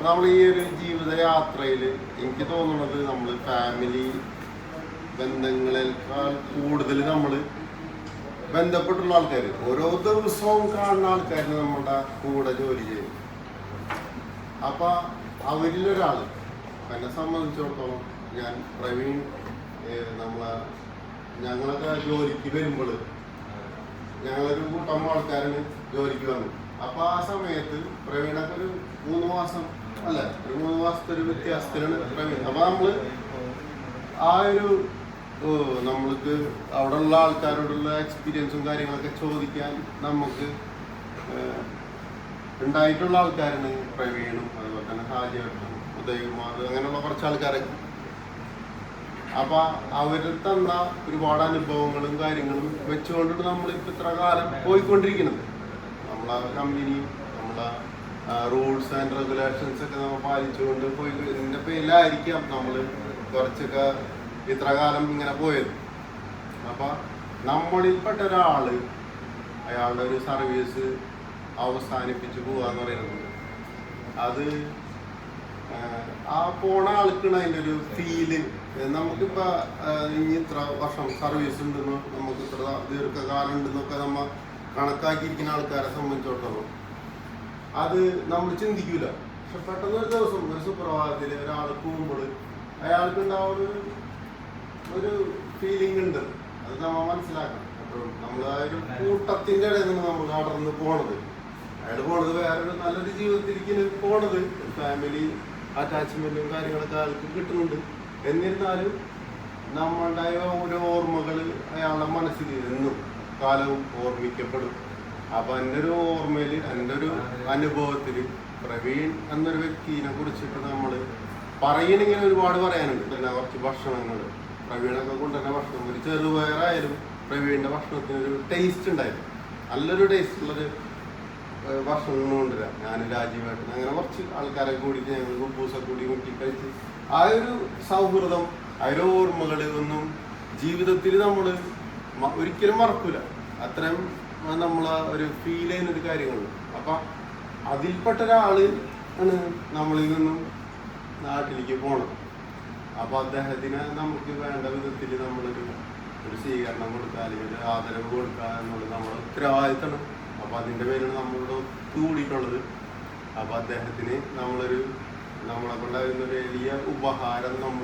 അപ്പൊ നമ്മൾ ഈ ഒരു ജീവിതയാത്രയിൽ എനിക്ക് തോന്നുന്നത് നമ്മൾ ഫാമിലി ബന്ധങ്ങളെക്കാൾ കൂടുതൽ നമ്മൾ ബന്ധപ്പെട്ടുള്ള ആൾക്കാർ, ഓരോ ദിവസവും കാണുന്ന ആൾക്കാർ നമ്മുടെ കൂടെ ജോലി ചെയ്യും. അപ്പൊ അവരിലൊരാൾ എന്നെ സംബന്ധിച്ചിടത്തോളം, ഞാൻ പ്രവീൺ, ഞങ്ങളൊക്കെ ജോലിക്ക് വരുമ്പോൾ ഞങ്ങളൊരു കൂട്ടം ആൾക്കാരാണ് ജോലിക്ക് വന്നു. അപ്പൊ ആ സമയത്ത് പ്രവീണൊക്കെ ഒരു 3 മാസം അല്ല, ഒരു 3 മാസത്തെ ഒരു വ്യത്യാസത്തിലാണ് പ്രവീൺ. അപ്പൊ നമ്മള് ആ ഒരു നമ്മൾക്ക് അവിടെ ഉള്ള ആൾക്കാരോടുള്ള എക്സ്പീരിയൻസും കാര്യങ്ങളൊക്കെ ചോദിക്കാൻ നമുക്ക് ഉണ്ടായിട്ടുള്ള ആൾക്കാരാണ് പ്രവീണും, അതുപോലെ തന്നെ ഹാജിയേട്ടനും, ഉദയകുമാർ, അങ്ങനെയുള്ള കുറച്ച് ആൾക്കാരൊക്കെ. അപ്പൊ അവർ തന്ന ഒരുപാട് അനുഭവങ്ങളും കാര്യങ്ങളും വെച്ചുകൊണ്ടിട്ട് നമ്മളിപ്പോൾ ഇത്ര കാലം പോയിക്കൊണ്ടിരിക്കുന്നത്. നമ്മളെ കമ്പനി, നമ്മളെ റൂൾസ് ആൻഡ് റെഗുലേഷൻസ് ഒക്കെ നമ്മൾ പാലിച്ചുകൊണ്ട് പോയി. ഇതിൻ്റെ പേരിലായിരിക്കാം നമ്മൾ കുറച്ചൊക്കെ ഇത്ര കാലം ഇങ്ങനെ പോയത്. അപ്പൊ നമ്മളിൽപ്പെട്ട ഒരാള് അയാളുടെ ഒരു സർവീസ് അവസാനിപ്പിച്ച് പോവാന്ന് പറയുന്നത്, അത് ആ പോണ ആൾക്കാണ് അതിൻ്റെ ഒരു ഫീല്. നമുക്കിപ്പോൾ ഇനി ഇത്ര വർഷം സർവീസ് ഉണ്ടെന്നോ, നമുക്ക് ഇത്ര ദീർഘകാലം ഉണ്ടെന്നൊക്കെ നമ്മൾ കണക്കാക്കിയിരിക്കുന്ന ആൾക്കാരെ സംബന്ധിച്ചിടത്തോളം അത് നമ്മൾ ചിന്തിക്കൂല. പക്ഷെ പെട്ടെന്ന് ഒരു ദിവസം ഒരു സുപ്രഭാതത്തിൽ ഒരാൾ പോകുമ്പോൾ അയാൾക്കുണ്ടാവുന്ന ഒരു ഫീലിംഗ് ഉണ്ട്. അത് നമ്മൾ മനസ്സിലാക്കണം. അപ്പോഴും നമ്മൾ ആ ഒരു കൂട്ടത്തിൻ്റെ ഇടയിൽ നിന്ന് നമ്മൾ കടന്ന് പോണത്, അയാൾ പോണത് വേറൊരു നല്ലൊരു ജീവിതത്തിലേക്ക് പോണത്, ഫാമിലി അറ്റാച്ച്മെന്റും കാര്യങ്ങളൊക്കെ അയാൾക്ക് കിട്ടുന്നുണ്ട്. എന്നിരുന്നാലും നമ്മളുടെ ഓരോ ഓർമ്മകൾ അയാളുടെ മനസ്സിൽ എന്നും കാലവും ഓർമ്മിക്കപ്പെടും. അപ്പൊ എൻ്റെ ഒരു ഓർമ്മയിൽ, എൻ്റെ ഒരു അനുഭവത്തിൽ പ്രവീൺ എന്നൊരു വ്യക്തിനെ കുറിച്ചിട്ട് നമ്മൾ പറയണമെങ്കിൽ ഒരുപാട് പറയാനുണ്ട്. പിന്നെ കുറച്ച് ഭക്ഷണങ്ങൾ, പ്രവീണൊക്കെ കൊണ്ടുതന്നെ ഭക്ഷണം, ഒരു ചെറുപയറായാലും പ്രവീണിൻ്റെ ഭക്ഷണത്തിനൊരു ടേസ്റ്റ് ഉണ്ടായിരുന്നു. നല്ലൊരു ടേസ്റ്റുള്ളൊരു ഭക്ഷണം കൊണ്ടുവരാം. ഞാൻ, രാജീവേട്ടൻ, അങ്ങനെ കുറച്ച് ആൾക്കാരെ കൂടിയിട്ട് ഞങ്ങൾ കുബൂസൊക്കെ കൂടി മുട്ടി കഴിച്ച് ആ ഒരു സൗഹൃദം, ആ ഒരു ഓർമ്മകൾ ഒന്നും ജീവിതത്തിൽ നമ്മൾ ഒരിക്കലും മറക്കൂല. അത്രയും നമ്മളെ ഒരു ഫീൽ ചെയ്യുന്നൊരു കാര്യങ്ങളുണ്ട്. അപ്പം അതിൽപ്പെട്ട ഒരാള് ആണ് നമ്മളിൽ നിന്നും നാട്ടിലേക്ക് പോകണം. അപ്പോൾ അദ്ദേഹത്തിന് നമുക്ക് വേണ്ട വിധത്തിൽ നമ്മളൊരു സ്വീകരണം കൊടുക്കുക, അല്ലെങ്കിൽ ആദരവ് കൊടുക്കുക എന്നുള്ളത് നമ്മുടെ ഉത്തരവാദിത്തമാണ്. അപ്പോൾ അതിൻ്റെ പേരാണ് നമ്മളിവിടെ കൂടിയിട്ടുള്ളത്. അപ്പോൾ അദ്ദേഹത്തിന് നമ്മളെ കൊണ്ടാകുന്ന ഒരു വലിയ ഉപഹാരം നമ്മൾ